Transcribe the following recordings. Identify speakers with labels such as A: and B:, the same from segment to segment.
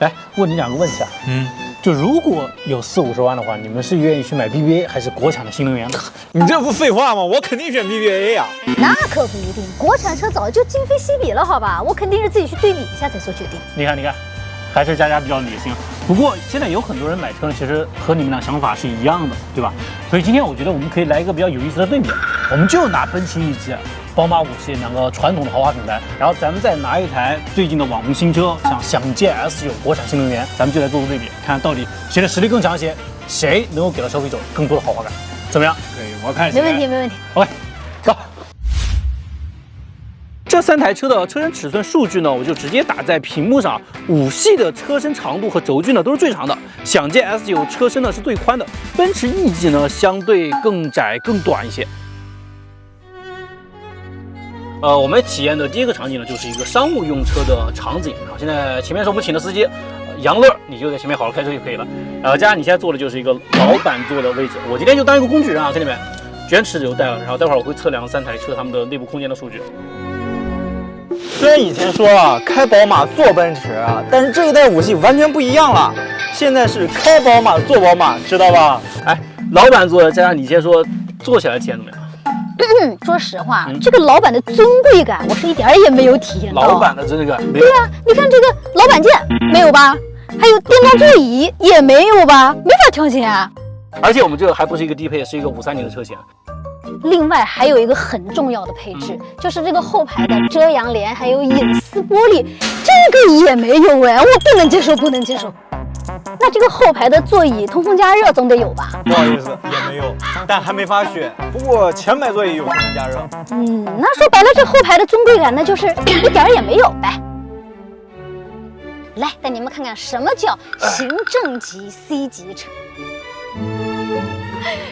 A: 来问你2个问题啊。就如果有40-50万的话，你们是愿意去买 BBA 还是国产的新能源呢？
B: 你这不废话吗？我肯定选 BBA 呀。
C: 那可不一定，国产车早就今非昔比了，好吧？我肯定是自己去对比一下再做决定。
A: 你看，还是佳佳比较理性。不过现在有很多人买车呢，其实和你们俩想法是一样的，对吧？所以今天我觉得我们可以来一个比较有意思的对比，我们就拿奔驰E级、宝马5系2个传统的豪华品牌，然后咱们再拿一台最近的网红新车，像享界 S9国产新能源，咱们就来做个对比，看到底谁的实力更强一些，谁能够给到消费者更多的豪华感，怎么样？
B: 可以，我看
C: 没问题，没问题。
A: OK， 走。这3台车的车身尺寸数据呢，我就直接打在屏幕上。5系的车身长度和轴距呢都是最长的，享界 S9车身呢是最宽的，奔驰 E 级呢相对更窄更短一些。我们体验的第一个场景呢，就是一个商务用车的场景啊。现在前面是我们请的司机杨乐，你就在前面好好开车就可以了。佳佳，你现在坐的就是一个老板座的位置，我今天就当一个工具人啊，兄弟们，卷尺就带了，然后待会儿我会测量3台车它们的内部空间的数据。
B: 虽然以前说啊，开宝马坐奔驰啊，但是这一代5系完全不一样了，现在是开宝马坐宝马，知道吧？
A: 哎，老板座的，佳佳你先说，坐起来体验怎么样？
C: 说实话，这个老板的尊贵感，我是一点儿也没有体验到。
A: 老板的尊贵感没有？
C: 对啊，你看这个老板键没有吧？还有电动座椅也没有吧？没法调节啊。
A: 而且我们这个还不是一个低配，是一个530的车型。
C: 另外还有一个很重要的配置，就是这个后排的遮阳帘还有隐私玻璃，这个也没有哎，我不能接受，不能接受。那这个后排的座椅通风加热总得有吧？
B: 不好意思，也没有，但还没法选。不过前排座椅有通风加热。
C: 那说白了，这后排的尊贵感那就是一点儿也没有呗。来，带你们看看什么叫行政级 C 级车。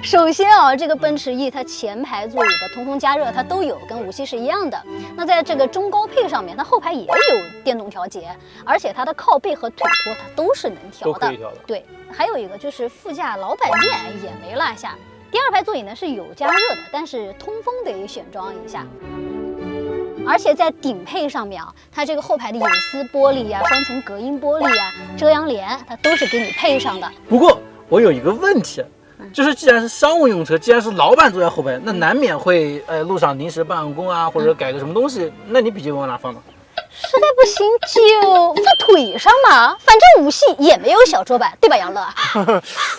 C: 首先啊，这个奔驰 E 它前排座椅的通风加热它都有，跟5系是一样的。那在这个中高配上面，它后排也有电动调节，而且它的靠背和腿托它都是能调的。
A: 都可以调的。
C: 对，还有一个就是副驾老板键也没落下。第2排座椅呢是有加热的，但是通风得选装一下。而且在顶配上面啊，它这个后排的隐私玻璃呀、双层隔音玻璃呀、遮阳帘，它都是给你配上的。
A: 不过我有一个问题。就是既然是商务用车，既然是老板坐在后排，那难免会路上临时办公啊，或者改个什么东西，那你笔记本往哪放呢？
C: 实在不行就放腿上嘛，反正5系也没有小桌板，对吧，杨乐？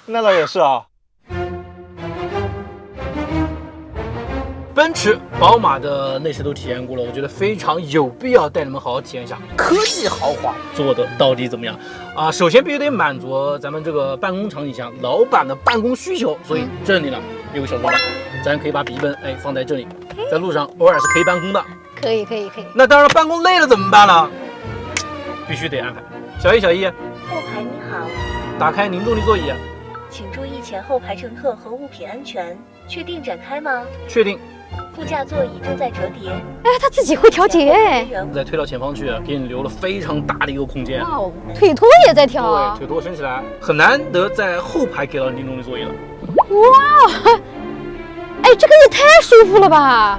B: 那倒也是啊。
A: 奔驰、宝马的内饰都体验过了，我觉得非常有必要带你们好好体验一下科技豪华做的到底怎么样啊！首先必须得满足咱们这个办公场景下老板的办公需求，所以这里呢有个小桌板，咱可以把笔记本放在这里，在路上偶尔是可以办公的。
C: 可以。
A: 那当然，办公累了怎么办呢？必须得安排。小易，
D: 后排您好，
A: 打开您动力座椅，
D: 请注意前后排乘客和物品安全，确定展开吗？
A: 确定。
D: 副驾座椅正在折叠，
C: 它自己会调节哎。
A: 再推到前方去，给你留了非常大的一个空间。
C: 哇哦，腿托也在调啊。
A: 对，腿托升起来，很难得在后排给到您动力座椅了。
C: 哇，这个也太舒服了吧！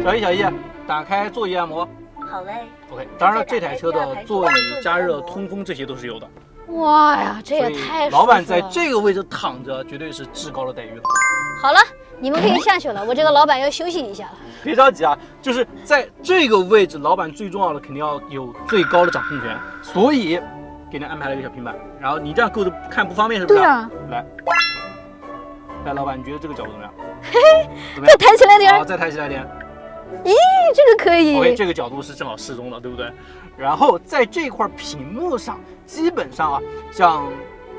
A: 小易，打开座椅按摩。
D: 好嘞。
A: OK， 当然了，这台车的座椅加热、通风这些都是有的。
C: 哇呀，这也太舒服了！
A: 老板在这个位置躺着，绝对是至高的待遇了。
C: 好了，你们可以下去了，我这个老板要休息一下了。
A: 别着急啊，就是在这个位置，老板最重要的肯定要有最高的掌控权，所以给您安排了一个小平板，然后你这样够着看不方便是不是？
C: 对啊。
A: 来，老板，你觉得这个角度怎么样？
C: 嘿，再抬起来点。
A: 好，再抬起来点。
C: 咦，这个可以。
A: OK， 这个角度是正好适中的，对不对？然后在这块屏幕上，基本上啊，像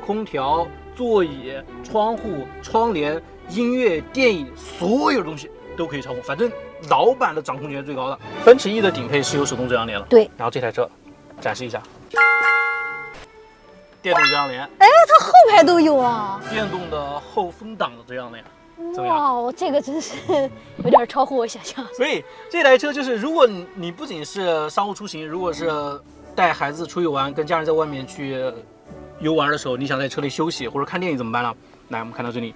A: 空调、座椅、窗户、窗帘、音乐、电影，所有东西都可以操控。反正老板的掌控权是最高的。奔驰 E 的顶配是有手动遮阳帘了，
C: 对。
A: 然后这台车展示一下，电动遮阳帘。
C: 它后排都有啊。
A: 电动的后风挡的遮阳帘。怎么样？
C: 哇，这个真是有点超乎我想象。
A: 所以这台车就是，如果你不仅是商务出行，如果是带孩子出去玩，跟家人在外面去游玩的时候，你想在车里休息或者看电影怎么办呢？来，我们看到这里，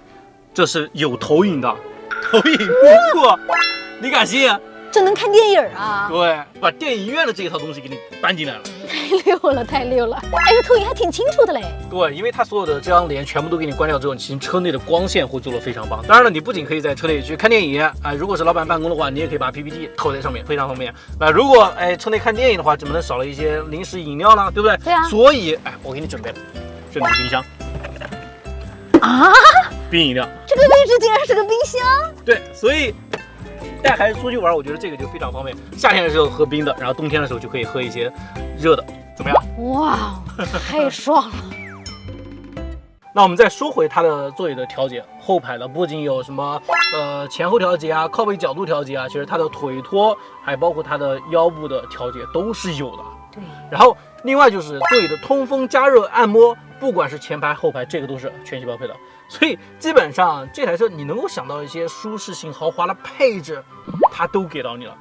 A: 这是有投影的，投影幕布，你敢信？
C: 这能看电影啊！
A: 对，把电影院的这一套东西给你搬进来了。
C: 太溜了，太溜了！哎，这投影还挺清楚的嘞。
A: 对，因为它所有的遮阳帘全部都给你关掉之后，其实车内的光线会做得非常棒。当然了，你不仅可以在车内去看电影啊，如果是老板办公的话，你也可以把 PPT 扣在上面，非常方便。那如果车内看电影的话，怎么能少了一些零食饮料呢？对不对？
C: 对啊。
A: 所以我给你准备了，这里是冰箱
C: 啊，
A: 冰饮料。
C: 这个位置竟然是个冰箱。对，
A: 所以带孩子出去玩，我觉得这个就非常方便。夏天的时候喝冰的，然后冬天的时候就可以喝一些热的，怎么样？
C: 哇，太爽了！
A: 那我们再说回它的座椅的调节，后排的不仅有什么前后调节啊、靠背角度调节啊，其实它的腿托还包括它的腰部的调节都是有的。
C: 对，
A: 然后另外就是座椅的通风、加热、按摩，不管是前排后排，这个都是全系标配的。所以基本上这台车你能够想到一些舒适性、豪华的配置，它都给到你了。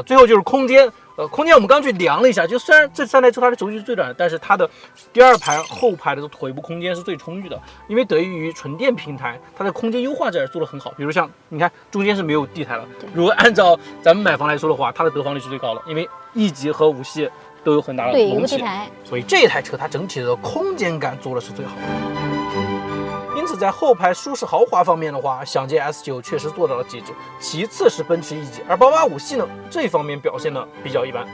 A: 最后就是空间，空间我们刚去量了一下，就虽然这3台车它的轴距是最短的，但是它的第2排后排的腿部空间是最充裕的，因为得益于纯电平台，它的空间优化这儿做得很好。比如像你看中间是没有地台了，如果按照咱们买房来说的话，它的得房率是最高的，因为1级和5系都有很大的
C: 对，有
A: 隆起，
C: 个地台，
A: 所以这台车它整体的空间感做的是最好的。因此，在后排舒适豪华方面的话，享界 S9确实做到了极致。其次是奔驰 E 级，而885系呢，这方面表现的比较一般。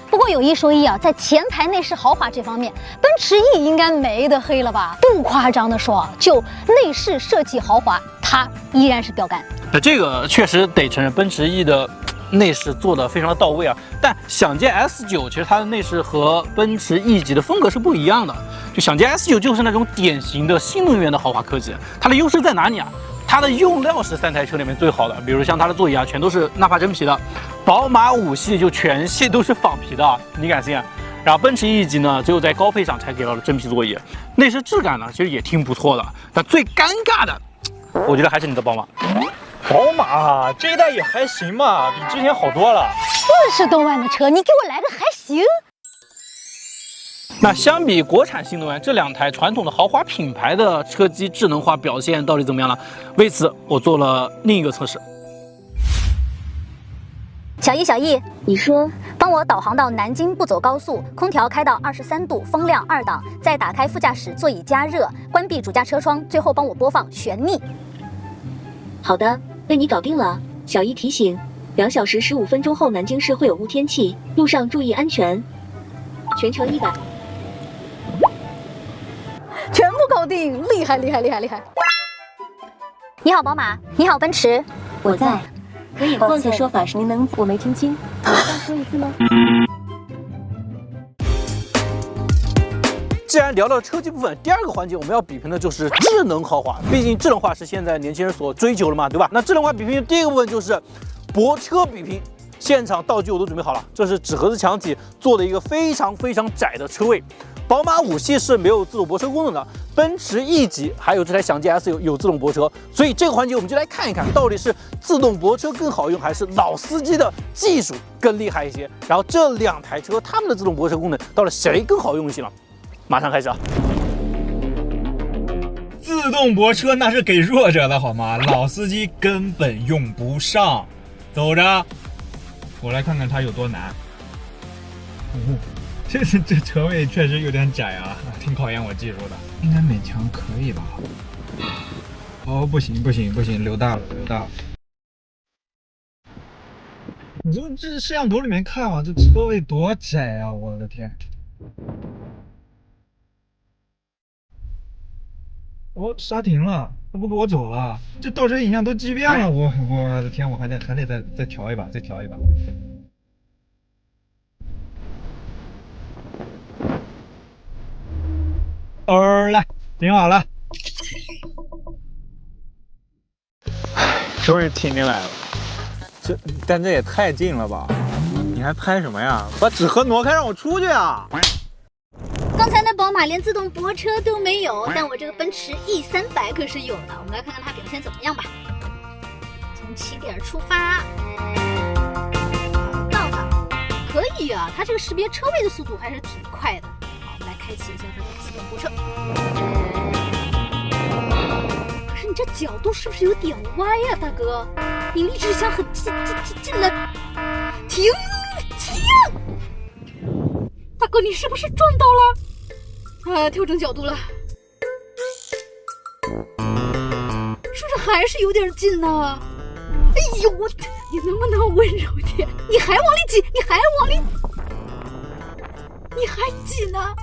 C: 不过有一说一啊，在前排内饰豪华这方面，奔驰 E 应该没得黑了吧？不夸张的说，就内饰设计豪华，它依然是标杆。
A: 那这个确实得承认，奔驰 E 的内饰做的非常的到位啊，但享界 S9其实它的内饰和奔驰 E 级的风格是不一样的。就享界 S9就是那种典型的新能源的豪华科技，它的优势在哪里啊？它的用料是3台车里面最好的，比如像它的座椅啊，全都是纳帕真皮的，宝马5系就全系都是仿皮的，你敢信？然后奔驰 E 级呢，只有在高配上才给到了真皮座椅，内饰质感呢其实也挺不错的。但最尴尬的，我觉得还是你的宝马。
B: 宝马这一代也还行吧，比之前好多了。
C: 40多万的车，你给我来个还行？
A: 那相比国产新能源，这2台传统的豪华品牌的车机智能化表现到底怎么样了？为此我做了另一个测试。
C: 小易，
D: 你说，
C: 帮我导航到南京，不走高速，空调开到23度，风量2档，再打开副驾驶座椅加热，关闭主驾车窗，最后帮我播放悬溺。
D: 好的，为你搞定了。小易提醒，2小时15分钟后南京市会有雾天气，路上注意安全。全程100。
C: 全部搞定，厉害！你好，宝马，你好，奔驰，
D: 我在。可以换个说法是您能，我没听清，再说一次吗？
A: 既然聊到车机部分，第2个环节我们要比拼的就是智能豪华，毕竟智能化是现在年轻人所追求的嘛，对吧？那智能化比拼的第1个部分就是泊车比拼。现场道具我都准备好了，这是纸盒子墙体做的一个非常窄的车位。宝马5系是没有自动泊车功能的，奔驰 E 级还有这台享界 S 有自动泊车，所以这个环节我们就来看一看，到底是自动泊车更好用，还是老司机的技术更厉害一些？然后这2台车它们的自动泊车功能到底谁更好用一些呢？马上开始啊！
B: 自动泊车那是给弱者的好吗？老司机根本用不上。走着，我来看看它有多难。这车位确实有点窄啊，挺考验我技术的。应该勉强可以吧？哦，不行，留大了。你就这摄像头里面看啊，这车位多窄啊！我的天。哦，刹停了，他不给我走了。这倒车影像都畸变了，我的天，我还得再调一把，来，停好了。终于停进来了。但这也太近了吧？你还拍什么呀？把纸盒挪开，让我出去啊！
C: 刚才那宝马连自动泊车都没有，但我这个奔驰 E300可是有的。我们来看看它表现怎么样吧。从起点出发，到了，可以啊，它这个识别车位的速度还是挺快的。好，我们来开启一下它的自动泊车。可是你这角度是不是有点歪呀，大哥？你离直向很近了。停！大哥，你是不是撞到了？调整角度了。是不是还是有点近呢？哎呦，你能不能温柔点？你还往里挤，你还挤呢？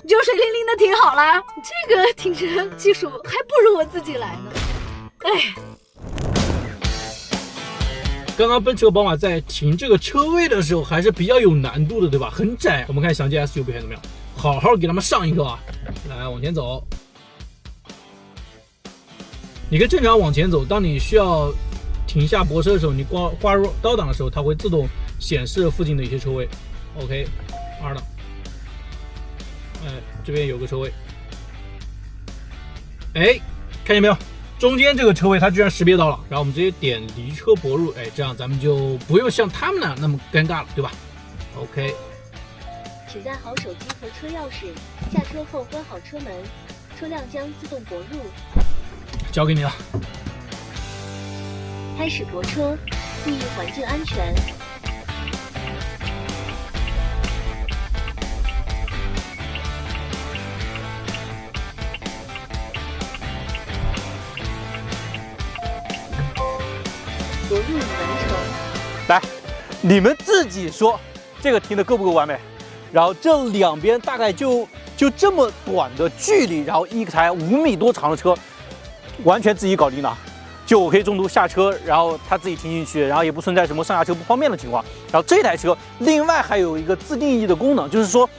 C: 就水灵灵的挺好啦，这个停车技术还不如我自己来呢。哎，
A: 刚刚奔驰和宝马在停这个车位的时候还是比较有难度的，对吧？很窄。我们看详见 S9表现怎么样？好好给他们上一个啊！来，往前走。你可以正常往前走，当你需要停下泊车的时候，你挂入倒档的时候，它会自动显示附近的一些车位。OK， 2档。哎，这边有个车位。哎，看见没有？中间这个车位它居然识别到了，然后我们直接点离车泊入，哎，这样咱们就不用像他们那么尴尬了，对吧 ？OK。
D: 请带好手机和车钥匙，下车后关好车门，车辆将自动泊入。
A: 交给你了。
D: 开始泊车，注意环境安全。泊入已完成。
B: 来，你们自己说，这个停的够不够完美？然后这两边大概就这么短的距离，然后一台5米多长的车，完全自己搞定了。就我可以中途下车，然后它自己停进去，然后也不存在什么上下车不方便的情况。然后这台车另外还有一个自定义的功能，就是说，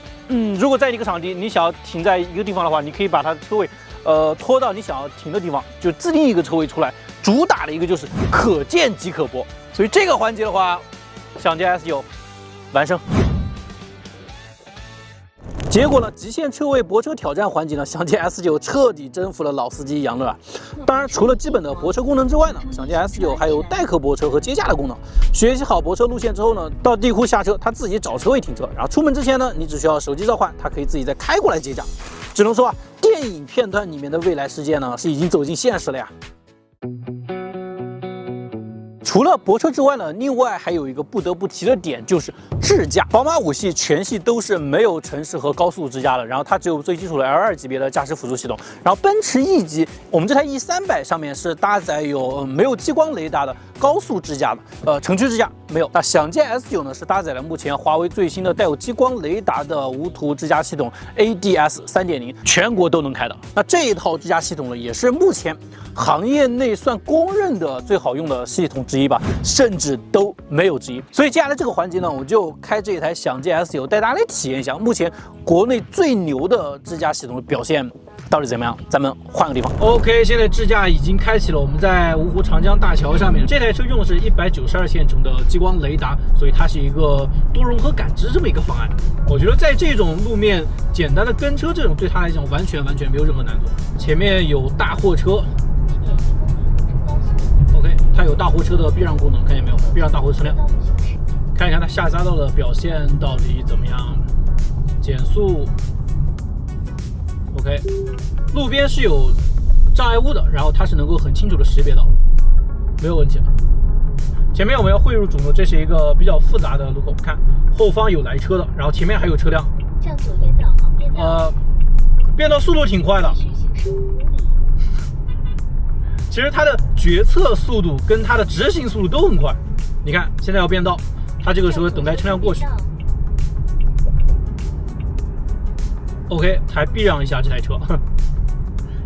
B: 如果在一个场地你想要停在一个地方的话，你可以把它的车位拖到你想要停的地方，就自定义一个车位出来。主打的一个就是可见即可泊，所以这个环节的话，想见 S9完胜。结果呢，极限车位泊车挑战环节呢，想见 S9彻底征服了老司机杨乐。当然，除了基本的泊车功能之外呢，想见 S9还有代客泊车和接驾的功能。学习好泊车路线之后呢，到地库下车，它自己找车位停车，然后出门之前呢，你只需要手机召唤，它可以自己再开过来接驾。只能说啊，电影片段里面的未来世界呢，是已经走进现实了呀。除了泊车之外呢，另外还有一个不得不提的点就是智驾。宝马5系全系都是没有城市和高速智驾的，然后它只有最基础的 L2 级别的驾驶辅助系统。然后奔驰 E 级，我们这台 E300上面是搭载有没有激光雷达的高速智驾的，城区智驾没有。那想见 S9呢是搭载了目前华为最新的带有激光雷达的无图智驾系统 ADS 3.0，全国都能开的。那这一套智驾系统呢，也是目前行业内算公认的最好用的系统之一吧，甚至都没有之一。所以接下来这个环节呢，我就开这一台想见 S9带大家来体验一下目前国内最牛的智驾系统的表现到底怎么样。咱们换个地方。
A: OK， 现在智驾已经开启了，我们在芜湖长江大桥上面。这台车用的是192线程的激光雷达，所以它是一个多融合感知这么一个方案。我觉得在这种路面简单的跟车这种，对它来讲完全没有任何难度。前面有大货车。OK， 它有大货车的避让功能，看见没有？避让大货车辆。看一下它下赛道的表现到底怎么样？减速。OK， 路边是有障碍物的，然后它是能够很清楚的识别到，没有问题了。前面我们要汇入主路，这是一个比较复杂的路口，看后方有来车的，然后前面还有车辆。
D: 向左沿导航变道。
A: 变道速度挺快的。其实它的决策速度跟它的执行速度都很快。你看，现在要变道，它这个时候等待车辆过去。OK， 还避让一下这台车，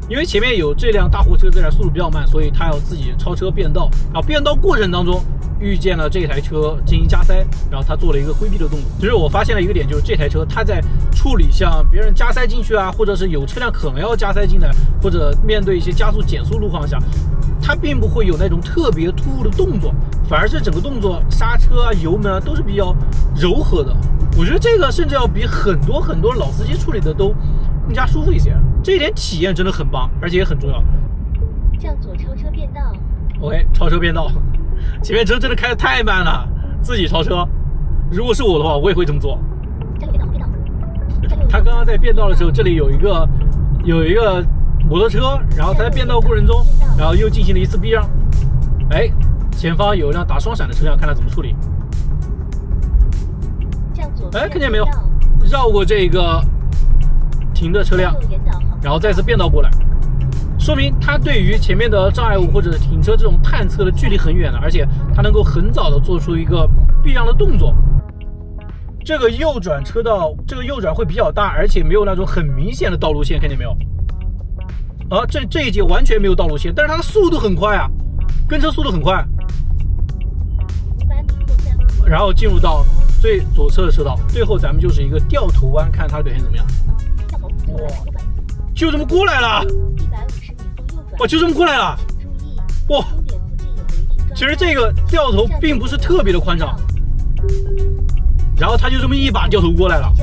A: 因为前面有这辆大货车在这，速度比较慢，所以它要自己超车变道。然后变道过程当中遇见了这台车进行加塞，然后它做了一个规避的动作。其实我发现了一个点，就是这台车它在处理像别人加塞进去啊，或者是有车辆可能要加塞进来，或者面对一些加速减速路况下，它并不会有那种特别突兀的动作，反而是整个动作刹车啊、油门啊都是比较柔和的。我觉得这个甚至要比很多老司机处理的都更加舒服一些，这一点体验真的很棒，而且也很重要。
D: 向左超车变道。
A: OK， 超车变道。前面车真的开得太慢了，自己超车。如果是我的话，我也会这么做。
D: 加油变道，变道。
B: 他刚刚在变道的时候，这里有一个摩托车，然后他在变道过程中，然后又进行了一次避让。哎，前方有一辆打双闪的车辆，看他怎么处理。哎，看见没有？绕过这个停的车辆，然后再次变道过来，说明他对于前面的障碍物或者停车这种探测的距离很远了，而且他能够很早的做出一个避让的动作。这个右转车道，这个右转会比较大，而且没有那种很明显的道路线，看见没有？啊，这一节完全没有道路线，但是它的速度很快啊，跟车速度很快。然后进入到最左侧的车道，最后咱们就是一个掉头弯，看它的表现怎么样。哇，就这么过来了！哇，就这么过来了！哇，其实这个掉头并不是特别的宽敞，然后他就这么一把掉头过来了。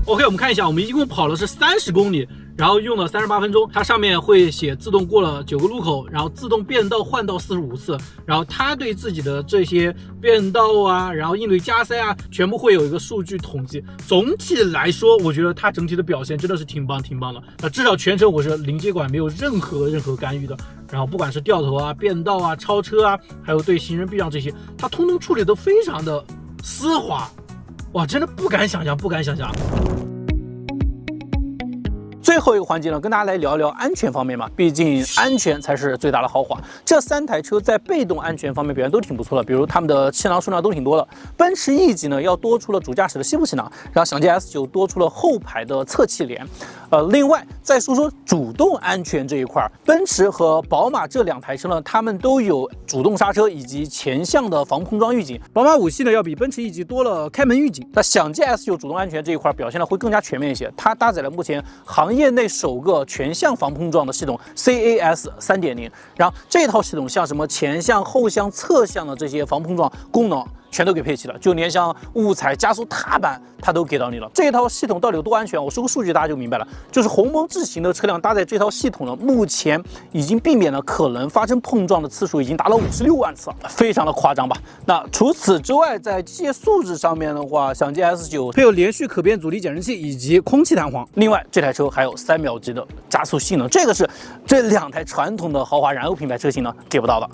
B: OK， 我们看一下，我们一共跑了是30公里，然后用了38分钟。它上面会写自动过了9个路口，然后自动变道换道45次，然后它对自己的这些变道啊，然后应对加塞啊，全部会有一个数据统计。总体来说，我觉得它整体的表现真的是挺棒的。那至少全程我是零接管，没有任何干预的。然后不管是掉头啊、变道啊、超车啊，还有对行人避让这些，它通通处理得非常的丝滑。哇，真的不敢想象。最后一个环节呢，跟大家来聊一聊安全方面嘛，毕竟安全才是最大的豪华。这3台车在被动安全方面表现都挺不错的，比如他们的气囊数量都挺多的。奔驰 E 级呢要多出了主驾驶的吸附气囊，然后享捷 S9 多出了后排的侧气帘。另外再说说主动安全这一块，奔驰和宝马这2台车呢，它们都有主动刹车以及前向的防碰撞预警。宝马5系呢要比奔驰 E 级多了开门预警。那享捷 S9 主动安全这一块表现的会更加全面一些，它搭载了目前行业内首个全向防碰撞的系统 CAS 3.0， 然后这套系统像什么前向、后向、侧向的这些防碰撞功能全都给配齐了，就连像误踩、加速踏板它都给到你了。这套系统到底有多安全？我说个数据大家就明白了，就是鸿蒙智行的车辆搭载这套系统呢，目前已经避免了可能发生碰撞的次数已经达到56万次，非常的夸张吧？那除此之外，在机械素质上面的话，享捷 S9 配有连续可变阻力减震器以及空气弹簧。另外，这台车还有3秒级的加速性能，这个是这2台传统的豪华燃油品牌车型呢给不到的。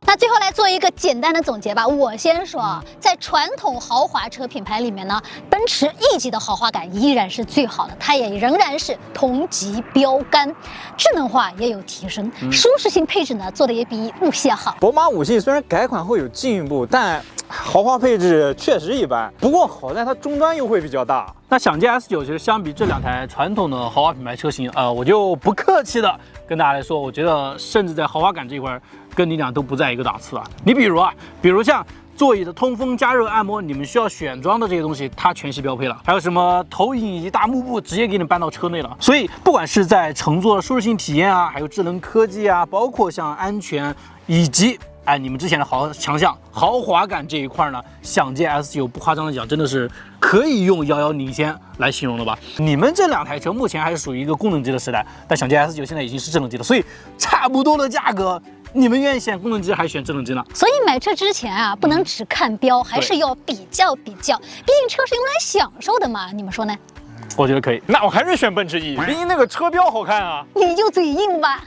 C: 那最后来做一个简单的总结吧。我先说，在传统豪华车品牌里面呢，奔驰 E 级的豪华感依然是最好的，它也仍然是同级标杆，智能化也有提升，舒适性配置呢做的也比5系好。
E: 宝马5系虽然改款后有进步，但豪华配置确实一般。不过好在它终端优惠比较大。
B: 那享捷 S9 其实相比这2台传统的豪华品牌车型，我就不客气的跟大家来说，我觉得甚至在豪华感这一块，跟你俩都不在一个档次啊。你比如像座椅的通风、加热、按摩，你们需要选装的这些东西，它全系标配了。还有什么投影以及大幕布，直接给你搬到车内了。所以不管是在乘坐的舒适性体验啊，还有智能科技啊，包括像安全以及你们之前的强项豪华感这一块呢，享捷 S9不夸张的讲，真的是可以用遥遥领先来形容了吧？你们这2台车目前还是属于一个功能机的时代，但享捷 S9 现在已经是智能机了，所以差不多的价格，你们愿意选功能机还是选智能机呢？
C: 所以买车之前啊，不能只看标，还是要比较。毕竟车是用来享受的嘛，你们说呢？
B: 我觉得可以。
E: 那我还是选奔驰 E，毕竟那个车标好看啊。
C: 你就嘴硬吧。